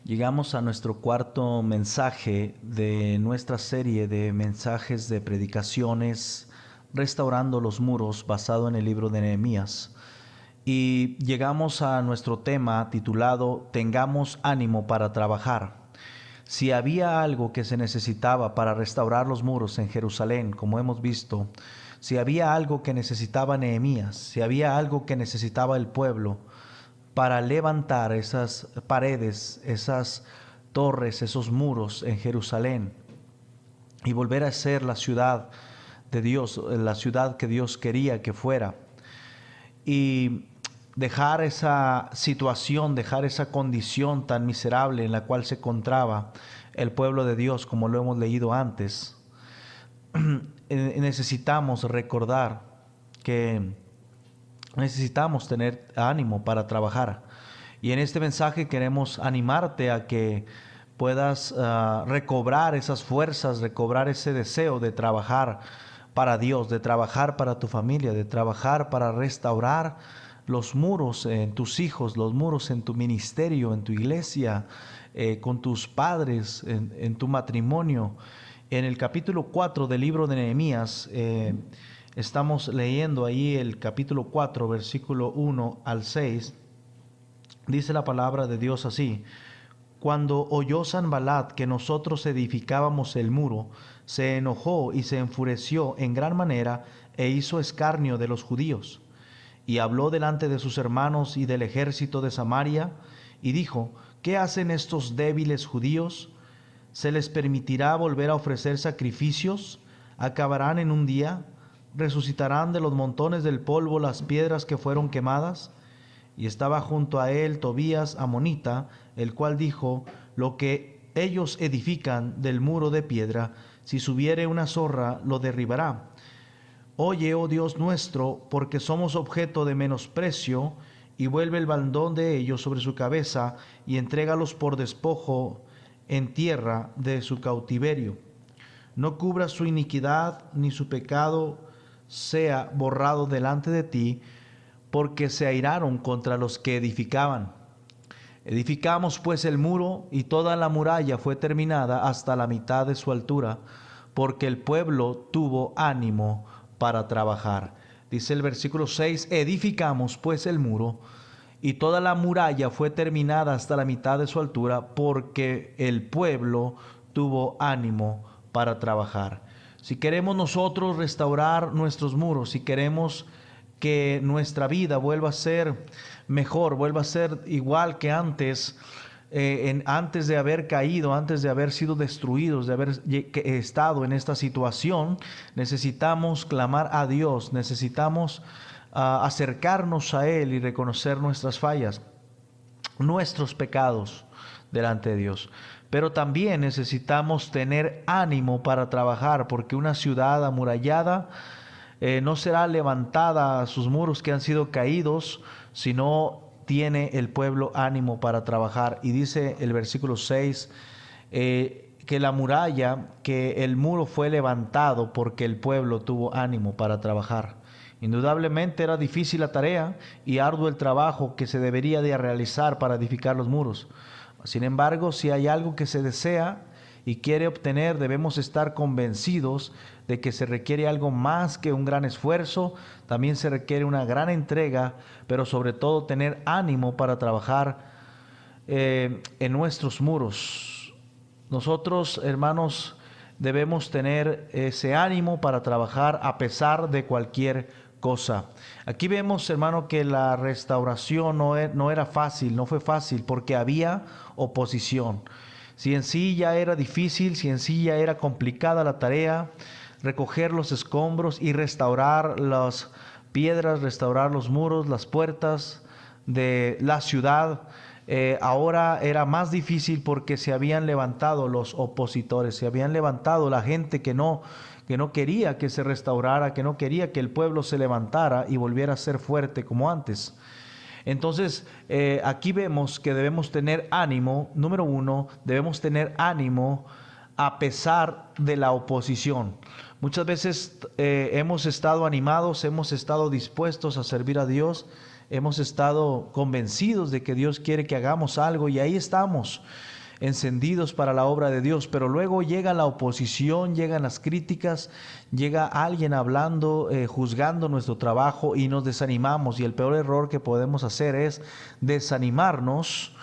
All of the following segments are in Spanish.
Llegamos a nuestro cuarto mensaje de nuestra serie de mensajes de predicaciones, restaurando los muros, basado en el libro de Nehemías. Y llegamos a nuestro tema titulado Tengamos ánimo para trabajar. Si había algo que se necesitaba para restaurar los muros en Jerusalén, como hemos visto, si había algo que necesitaba Nehemías, si había algo que necesitaba el pueblo para levantar esas paredes, esas torres, esos muros en Jerusalén y volver a ser la ciudad de Dios, la ciudad que Dios quería que fuera, y dejar esa situación, dejar esa condición tan miserable en la cual se encontraba el pueblo de Dios, como lo hemos leído antes. Necesitamos recordar que necesitamos tener ánimo para trabajar. Y en este mensaje queremos animarte a que puedas recobrar esas fuerzas, recobrar ese deseo de trabajar para Dios, de trabajar para tu familia, de trabajar para restaurar los muros en tus hijos, los muros en tu ministerio, en tu iglesia, con tus padres, en tu matrimonio. En el capítulo 4 del libro de Nehemías, estamos leyendo ahí el capítulo 4, versículo 1 al 6. Dice la palabra de Dios así: Cuando oyó Sanballat que nosotros edificábamos el muro, se enojó y se enfureció en gran manera e hizo escarnio de los judíos. Y habló delante de sus hermanos y del ejército de Samaria, y dijo: ¿Qué hacen estos débiles judíos? ¿Se les permitirá volver a ofrecer sacrificios? ¿Acabarán en un día? ¿Resucitarán de los montones del polvo las piedras que fueron quemadas? Y estaba junto a él Tobías amonita, el cual dijo: Lo que ellos edifican del muro de piedra, si subiere una zorra, lo derribará. Oye, oh Dios nuestro, porque somos objeto de menosprecio, y vuelve el baldón de ellos sobre su cabeza, y entrégalos por despojo en tierra de su cautiverio. No cubra su iniquidad, ni su pecado sea borrado delante de ti, porque se airaron contra los que edificaban. Edificamos pues el muro, y toda la muralla fue terminada hasta la mitad de su altura, porque el pueblo tuvo ánimo para trabajar. Dice el versículo 6, edificamos pues el muro, y toda la muralla fue terminada hasta la mitad de su altura, porque el pueblo tuvo ánimo para trabajar. Si queremos nosotros restaurar nuestros muros, si queremos que nuestra vida vuelva a ser mejor, vuelva a ser igual que antes, antes de haber caído, antes de haber sido destruidos, de haber estado en esta situación, necesitamos clamar a Dios, necesitamos acercarnos a Él y reconocer nuestras fallas, nuestros pecados delante de Dios. Pero también necesitamos tener ánimo para trabajar, porque una ciudad amurallada no será levantada a sus muros que han sido caídos, sino tiene el pueblo ánimo para trabajar. Y dice el versículo 6, que la muralla, que el muro fue levantado porque el pueblo tuvo ánimo para trabajar. Indudablemente era difícil la tarea y arduo el trabajo que se debería de realizar para edificar los muros. Sin embargo, si hay algo que se desea y quiere obtener, debemos estar convencidos de que se requiere algo más que un gran esfuerzo, también se requiere una gran entrega, pero sobre todo tener ánimo para trabajar en nuestros muros. Nosotros, hermanos, debemos tener ese ánimo para trabajar a pesar de cualquier cosa. Aquí vemos, hermano, que la restauración no era fácil, no fue fácil, porque había oposición. Si en sí ya era difícil, si en sí ya era complicada la tarea, recoger los escombros y restaurar las piedras, restaurar los muros, las puertas de la ciudad, ahora era más difícil porque se habían levantado los opositores, se habían levantado la gente que no quería que se restaurara, que no quería que el pueblo se levantara y volviera a ser fuerte como antes. Entonces, aquí vemos que debemos tener ánimo. Número uno, debemos tener ánimo a pesar de la oposición. Muchas veces hemos estado animados, hemos estado dispuestos a servir a Dios, hemos estado convencidos de que Dios quiere que hagamos algo y ahí estamos, encendidos para la obra de Dios, pero luego llega la oposición, llegan las críticas, llega alguien hablando, juzgando nuestro trabajo y nos desanimamos. Y el peor error que podemos hacer es desanimarnos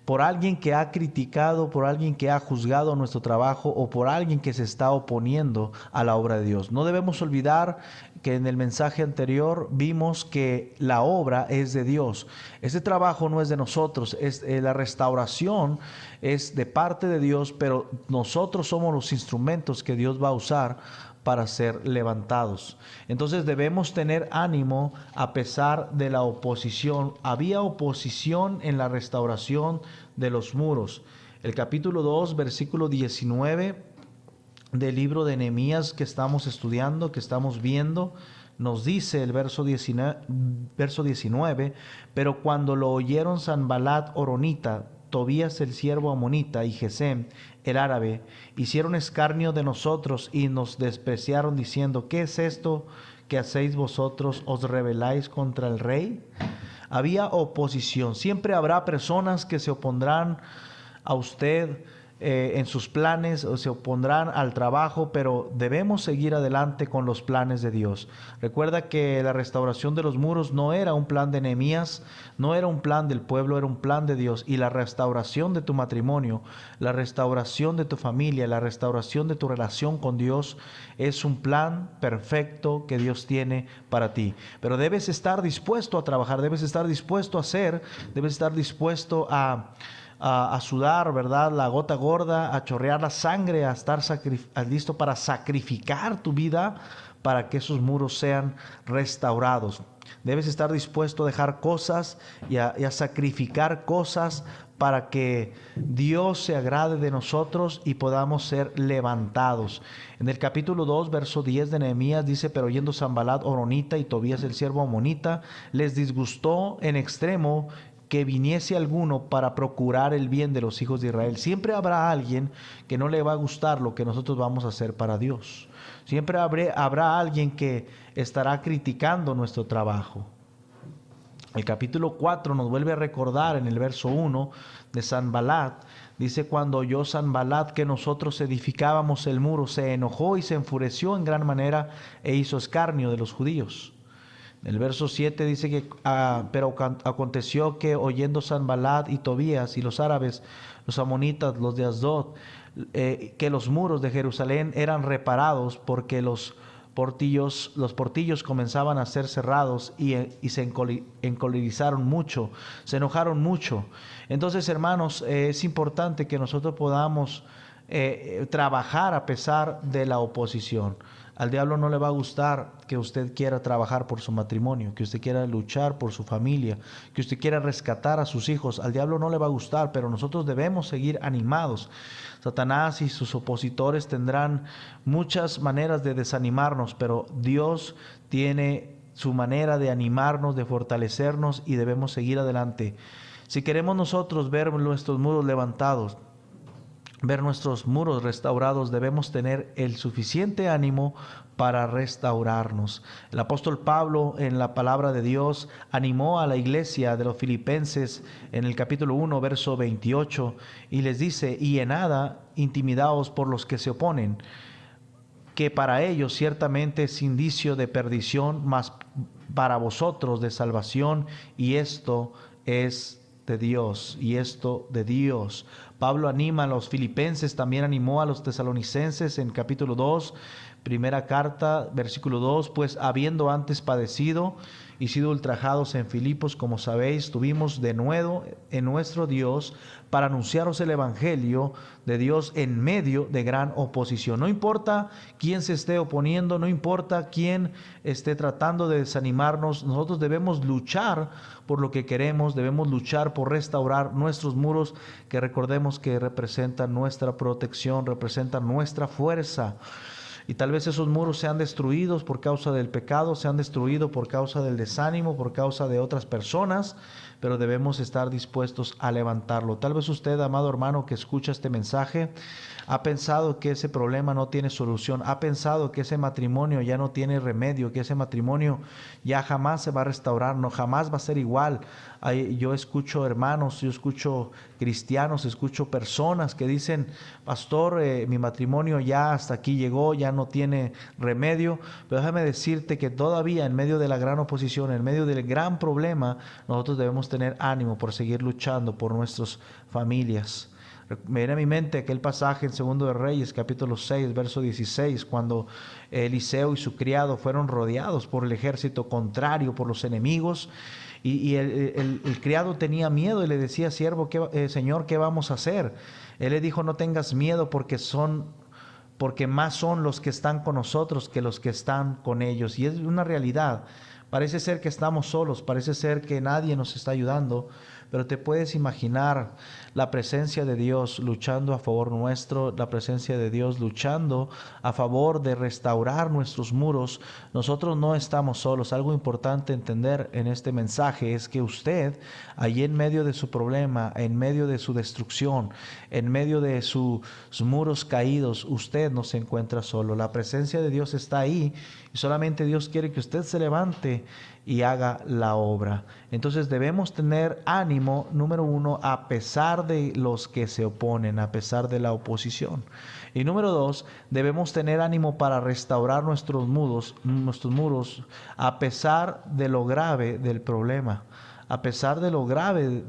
por alguien que ha criticado, por alguien que ha juzgado nuestro trabajo o por alguien que se está oponiendo a la obra de Dios. No debemos olvidar que en el mensaje anterior vimos que la obra es de Dios. Este trabajo no es de nosotros, la restauración es de parte de Dios, pero nosotros somos los instrumentos que Dios va a usar para ser levantados. Entonces debemos tener ánimo a pesar de la oposición. Había oposición en la restauración de los muros. El capítulo 2, versículo 19 del libro de Nehemías que estamos estudiando, que estamos viendo, nos dice el verso 19, pero cuando lo oyeron Sanbalat horonita, Tobías el siervo amonita y Gesem el árabe, hicieron escarnio de nosotros y nos despreciaron diciendo, ¿qué es esto que hacéis vosotros? ¿Os rebeláis contra el rey? Había oposición. Siempre habrá personas que se opondrán a usted en sus planes o se opondrán al trabajo, pero debemos seguir adelante con los planes de Dios. Recuerda que la restauración de los muros no era un plan de Nehemías, no era un plan del pueblo, era un plan de Dios. Y la restauración de tu matrimonio, la restauración de tu familia, la restauración de tu relación con Dios es un plan perfecto que Dios tiene para ti. Pero debes estar dispuesto a trabajar, debes estar dispuesto a hacer, debes estar dispuesto a sudar, ¿verdad? La gota gorda, a chorrear la sangre, a estar listo para sacrificar tu vida para que esos muros sean restaurados. Debes estar dispuesto a dejar cosas y a sacrificar cosas para que Dios se agrade de nosotros y podamos ser levantados. En el capítulo 2, verso 10 de Nehemías dice, pero oyendo Sanbalat horonita y Tobías el siervo amonita, les disgustó en extremo que viniese alguno para procurar el bien de los hijos de Israel. Siempre habrá alguien que no le va a gustar lo que nosotros vamos a hacer para Dios. Siempre habrá alguien que estará criticando nuestro trabajo. El capítulo 4 nos vuelve a recordar en el verso 1 de Sanbalat. Dice, cuando oyó Sanbalat que nosotros edificábamos el muro, se enojó y se enfureció en gran manera e hizo escarnio de los judíos. El verso 7 dice que, pero aconteció que oyendo Sanbalat y Tobías y los árabes, los amonitas, los de Asdod, que los muros de Jerusalén eran reparados porque los portillos comenzaban a ser cerrados y se encolerizaron mucho, se enojaron mucho. Entonces, hermanos, es importante que nosotros podamos trabajar a pesar de la oposición. Al diablo no le va a gustar que usted quiera trabajar por su matrimonio, que usted quiera luchar por su familia, que usted quiera rescatar a sus hijos. Al diablo no le va a gustar, pero nosotros debemos seguir animados. Satanás y sus opositores tendrán muchas maneras de desanimarnos, pero Dios tiene su manera de animarnos, de fortalecernos y debemos seguir adelante. Si queremos nosotros ver nuestros muros levantados, ver nuestros muros restaurados, debemos tener el suficiente ánimo para restaurarnos. El apóstol Pablo, en la palabra de Dios, animó a la iglesia de los filipenses en el capítulo 1, verso 28, y les dice, y en nada intimidaos por los que se oponen, que para ellos ciertamente es indicio de perdición, mas para vosotros de salvación, y esto es de Dios, y esto de Dios. Pablo anima a los filipenses, también animó a los tesalonicenses en capítulo 2, primera carta, versículo 2, pues habiendo antes padecido y sido ultrajados en Filipos, como sabéis, tuvimos de nuevo en nuestro Dios para anunciaros el evangelio de Dios en medio de gran oposición. No importa quién se esté oponiendo, no importa quién esté tratando de desanimarnos, nosotros debemos luchar por lo que queremos, debemos luchar por restaurar nuestros muros, que recordemos que representan nuestra protección, representan nuestra fuerza. Y tal vez esos muros sean destruidos por causa del pecado, sean destruidos por causa del desánimo, por causa de otras personas, pero debemos estar dispuestos a levantarlo. Tal vez usted, amado hermano, que escucha este mensaje, ha pensado que ese problema no tiene solución, ha pensado que ese matrimonio ya no tiene remedio, que ese matrimonio ya jamás se va a restaurar, no, jamás va a ser igual. Yo escucho hermanos, yo escucho cristianos, escucho personas que dicen, pastor, mi matrimonio ya hasta aquí llegó, ya no tiene remedio. Pero déjame decirte que todavía en medio de la gran oposición, en medio del gran problema, nosotros debemos tener ánimo por seguir luchando por nuestras familias. Me viene a mi mente aquel pasaje en 2 de Reyes, capítulo 6, verso 16, cuando Eliseo y su criado fueron rodeados por el ejército contrario, por los enemigos, y el criado tenía miedo y le decía, siervo, Señor, ¿qué vamos a hacer? Él le dijo, no tengas miedo porque más son los que están con nosotros que los que están con ellos. Y es una realidad. Parece ser que estamos solos, parece ser que nadie nos está ayudando, pero te puedes imaginar la presencia de Dios luchando a favor nuestro, la presencia de Dios luchando a favor de restaurar nuestros muros. Nosotros no estamos solos. Algo importante entender en este mensaje es que usted, allí en medio de su problema, en medio de su destrucción, en medio de sus muros caídos, usted no se encuentra solo. La presencia de Dios está ahí y solamente Dios quiere que usted se levante y haga la obra. Entonces debemos tener ánimo, número uno, a pesar de los que se oponen, a pesar de la oposición. Y número dos, debemos tener ánimo para restaurar nuestros muros, a pesar de lo grave del problema. A pesar de lo grave,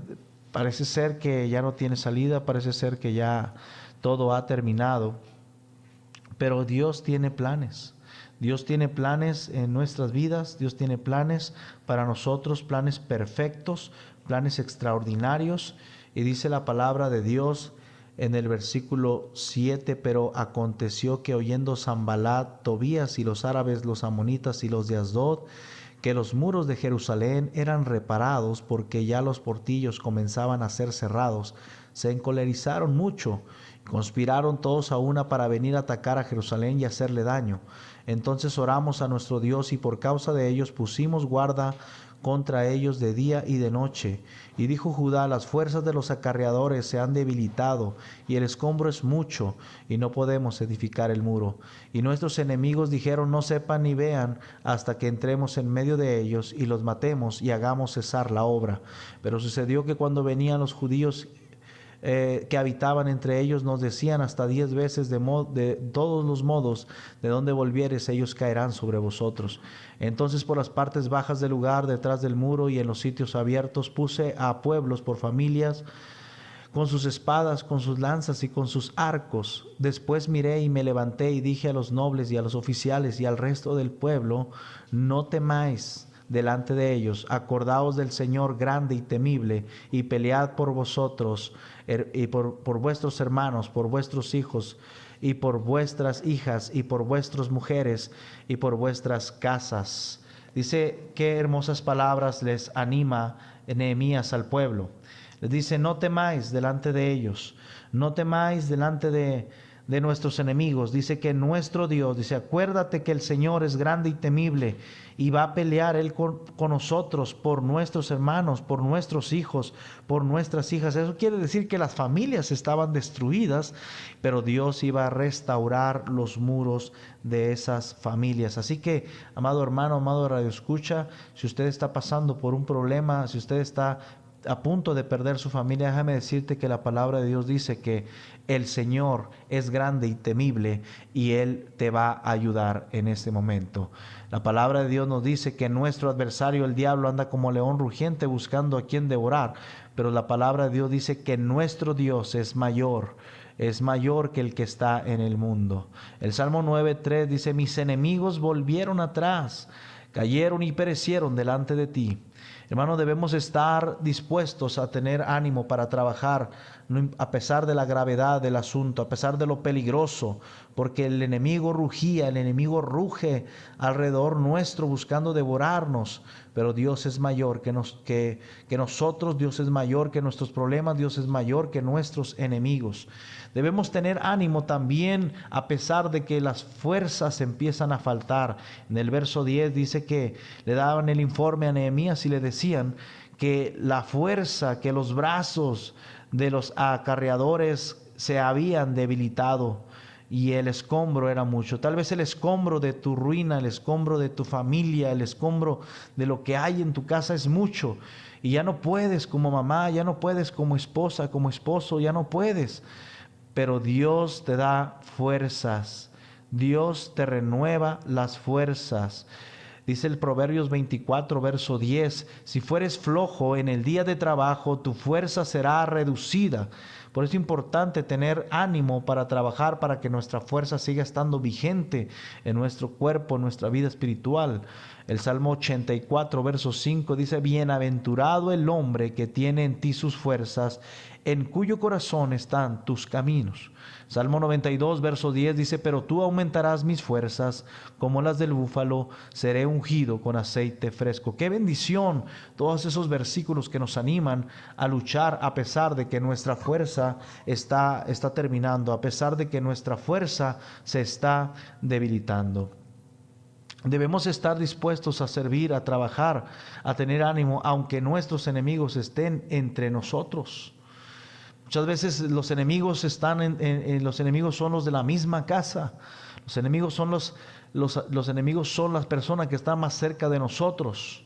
parece ser que ya no tiene salida, parece ser que ya todo ha terminado. Pero Dios tiene planes. Dios tiene planes en nuestras vidas, Dios tiene planes para nosotros, planes perfectos, planes extraordinarios. Y dice la palabra de Dios en el versículo 7, pero aconteció que oyendo Sanbalat, Tobías y los árabes, los amonitas y los de Asdod, que los muros de Jerusalén eran reparados porque ya los portillos comenzaban a ser cerrados, se encolerizaron mucho, conspiraron todos a una para venir a atacar a Jerusalén y hacerle daño. Entonces oramos a nuestro Dios y por causa de ellos pusimos guarda contra ellos de día y de noche. Y dijo Judá, las fuerzas de los acarreadores se han debilitado y el escombro es mucho y no podemos edificar el muro. Y nuestros enemigos dijeron, no sepan ni vean hasta que entremos en medio de ellos y los matemos y hagamos cesar la obra. Pero sucedió que cuando venían los judíos que habitaban entre ellos, nos decían hasta 10 veces de todos los modos, de donde volvieres ellos caerán sobre vosotros. Entonces por las partes bajas del lugar, detrás del muro y en los sitios abiertos, puse a pueblos por familias, con sus espadas, con sus lanzas y con sus arcos. Después miré y me levanté y dije a los nobles y a los oficiales y al resto del pueblo, no temáis delante de ellos, acordaos del Señor grande y temible, y pelead por vosotros y por vuestros hermanos, por vuestros hijos, y por vuestras hijas, y por vuestras mujeres, y por vuestras casas. Dice, qué hermosas palabras les anima Nehemías al pueblo. Les dice, no temáis delante de ellos, no temáis delante de nuestros enemigos. Dice que nuestro Dios, dice, acuérdate que el Señor es grande y temible y va a pelear Él con nosotros, por nuestros hermanos, por nuestros hijos, por nuestras hijas. Eso quiere decir que las familias estaban destruidas, pero Dios iba a restaurar los muros de esas familias. Así que, amado hermano, amado radioescucha, si usted está pasando por un problema, si usted está a punto de perder su familia, déjame decirte que la palabra de Dios dice que el Señor es grande y temible y Él te va a ayudar en este momento. La palabra de Dios nos dice que nuestro adversario, el diablo, anda como león rugiente buscando a quien devorar, pero la palabra de Dios dice que nuestro Dios es mayor que el que está en el mundo. El Salmo 9:3 dice, mis enemigos volvieron atrás, cayeron y perecieron delante de ti. Hermano, debemos estar dispuestos a tener ánimo para trabajar a pesar de la gravedad del asunto, a pesar de lo peligroso, porque el enemigo rugía, el enemigo ruge alrededor nuestro buscando devorarnos. pero Dios es mayor que nosotros, Dios es mayor que nuestros problemas, Dios es mayor que nuestros enemigos. Debemos tener ánimo también a pesar de que las fuerzas empiezan a faltar. En el verso 10 dice que le daban el informe a Nehemías y le decían que la fuerza, que los brazos de los acarreadores se habían debilitado y el escombro era mucho. Tal vez el escombro de tu ruina, el escombro de tu familia, el escombro de lo que hay en tu casa es mucho y ya no puedes como mamá, ya no puedes como esposa, como esposo, ya no puedes. Pero Dios te da fuerzas, Dios te renueva las fuerzas. Dice el Proverbios 24, verso 10, si fueres flojo en el día de trabajo, tu fuerza será reducida. Por eso es importante tener ánimo para trabajar, para que nuestra fuerza siga estando vigente en nuestro cuerpo, en nuestra vida espiritual. El Salmo 84, verso 5 dice, bienaventurado el hombre que tiene en ti sus fuerzas, en cuyo corazón están tus caminos. Salmo 92, verso 10 dice, pero tú aumentarás mis fuerzas como las del búfalo, seré ungido con aceite fresco. ¡Qué bendición! Todos esos versículos que nos animan a luchar a pesar de que nuestra fuerza está terminando, a pesar de que nuestra fuerza se está debilitando. Debemos estar dispuestos a servir, a trabajar, a tener ánimo, aunque nuestros enemigos estén entre nosotros. Muchas veces los enemigos los enemigos son los de la misma casa. Los enemigos son las personas que están más cerca de nosotros.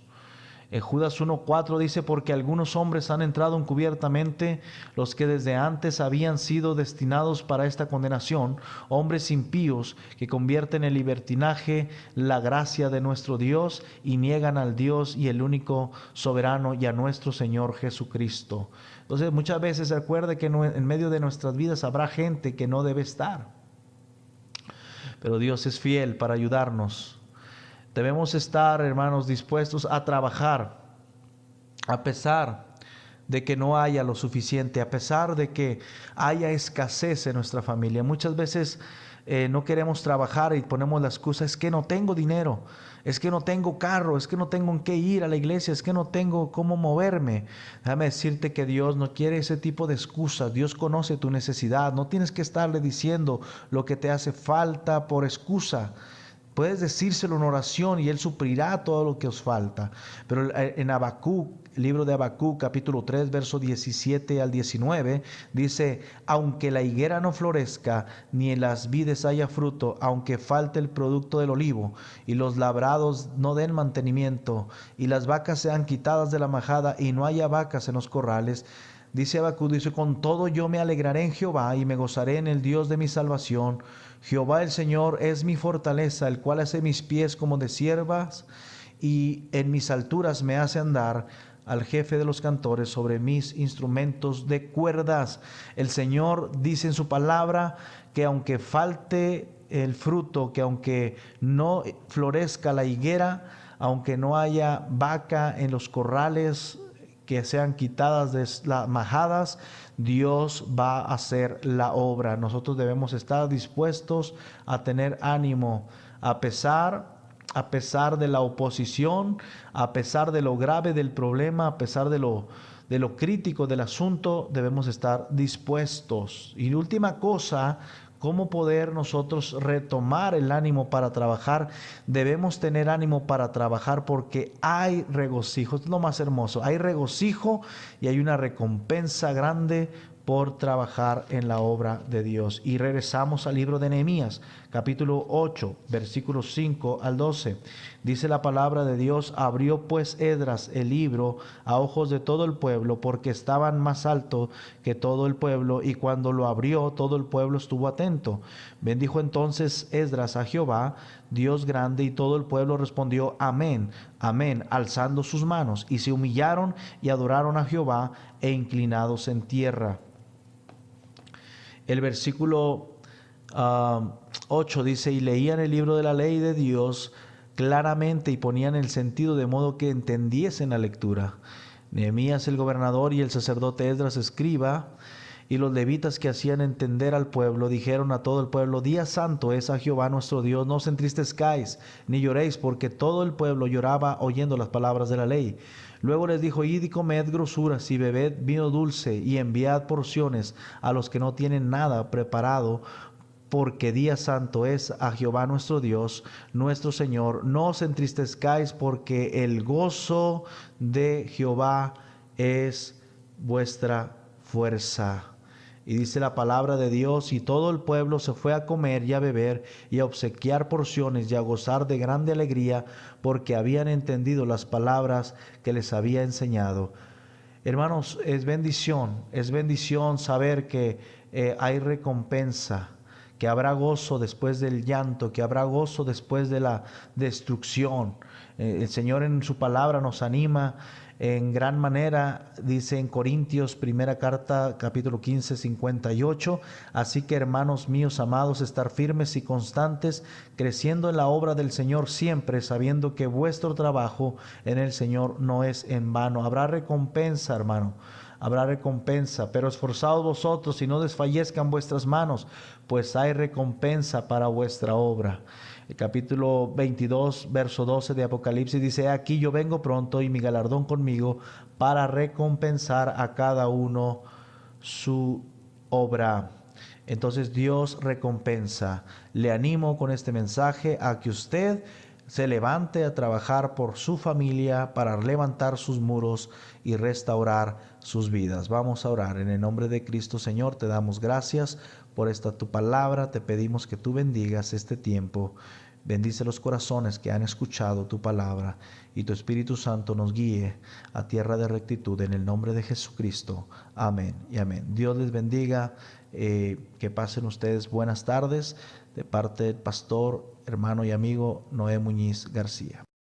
Judas 1:4 dice, porque algunos hombres han entrado encubiertamente, los que desde antes habían sido destinados para esta condenación, hombres impíos que convierten en libertinaje la gracia de nuestro Dios y niegan al Dios y el único soberano y a nuestro Señor Jesucristo. Entonces muchas veces se recuerde que en medio de nuestras vidas habrá gente que no debe estar, pero Dios es fiel para ayudarnos. Debemos estar, hermanos, dispuestos a trabajar a pesar de que no haya lo suficiente, a pesar de que haya escasez en nuestra familia. Muchas veces no queremos trabajar y ponemos la excusa, es que no tengo dinero, es que no tengo carro, es que no tengo en qué ir a la iglesia, es que no tengo cómo moverme. Déjame decirte que Dios no quiere ese tipo de excusas. Dios conoce tu necesidad. No tienes que estarle diciendo lo que te hace falta por excusa. Puedes decírselo en oración y Él suplirá todo lo que os falta. Pero en Habacuc, el libro de Habacuc, capítulo 3, verso 17 al 19, dice, aunque la higuera no florezca, ni en las vides haya fruto, aunque falte el producto del olivo, y los labrados no den mantenimiento, y las vacas sean quitadas de la majada, y no haya vacas en los corrales, dice Habacuc, dice, con todo yo me alegraré en Jehová, y me gozaré en el Dios de mi salvación. Jehová el Señor es mi fortaleza, el cual hace mis pies como de ciervas, y en mis alturas me hace andar. Al jefe de los cantores sobre mis instrumentos de cuerdas. El Señor dice en su palabra que aunque falte el fruto, que aunque no florezca la higuera, aunque no haya vaca en los corrales, que sean quitadas de las majadas, Dios va a hacer la obra. Nosotros debemos estar dispuestos a tener ánimo a pesar de la oposición, a pesar de lo grave del problema, a pesar de lo crítico del asunto. Debemos estar dispuestos. Y la última cosa, ¿cómo poder nosotros retomar el ánimo para trabajar? Debemos tener ánimo para trabajar porque hay regocijo. Es lo más hermoso. Hay regocijo y hay una recompensa grande por trabajar en la obra de Dios. Y regresamos al libro de Nehemías, capítulo 8, versículos 5 al 12. Dice la palabra de Dios, abrió pues Esdras el libro a ojos de todo el pueblo, porque estaban más alto que todo el pueblo, y cuando lo abrió, todo el pueblo estuvo atento. Bendijo entonces Esdras a Jehová, Dios grande, y todo el pueblo respondió, amén, amén, alzando sus manos, y se humillaron y adoraron a Jehová, e inclinados en tierra. El versículo 8 dice, y leían el libro de la ley de Dios claramente y ponían el sentido de modo que entendiesen la lectura. Nehemías el gobernador y el sacerdote Esdras escriba Y los levitas que hacían entender al pueblo dijeron a todo el pueblo: día santo es a Jehová nuestro Dios, no os entristezcáis ni lloréis, porque todo el pueblo lloraba oyendo las palabras de la ley. Luego les dijo: id y comed grosuras y bebed vino dulce y enviad porciones a los que no tienen nada preparado, porque día santo es a Jehová nuestro Dios, nuestro Señor. No os entristezcáis, porque el gozo de Jehová es vuestra fuerza. Y dice la palabra de Dios: y todo el pueblo se fue a comer y a beber y a obsequiar porciones y a gozar de grande alegría, porque habían entendido las palabras que les había enseñado. Hermanos, es bendición saber que hay recompensa, que habrá gozo después del llanto, que habrá gozo después de la destrucción. El Señor en su palabra nos anima en gran manera, dice en Corintios, primera carta, capítulo 15, 58, así que hermanos míos amados, estar firmes y constantes, creciendo en la obra del Señor siempre, sabiendo que vuestro trabajo en el Señor no es en vano. Habrá recompensa, hermano. Habrá recompensa, pero esforzaos vosotros y no desfallezcan vuestras manos, pues hay recompensa para vuestra obra. El capítulo 22, verso 12 de Apocalipsis dice: aquí yo vengo pronto y mi galardón conmigo para recompensar a cada uno su obra. Entonces Dios recompensa. Le animo con este mensaje a que usted se levante a trabajar por su familia para levantar sus muros y restaurar sus vidas. Vamos a orar. En el nombre de Cristo, Señor, te damos gracias por esta tu palabra. Te pedimos que tú bendigas este tiempo. Bendice los corazones que han escuchado tu palabra y tu Espíritu Santo nos guíe a tierra de rectitud en el nombre de Jesucristo. Amén y amén. Dios les bendiga. Que pasen ustedes buenas tardes de parte del pastor, hermano y amigo Noé Muñiz García.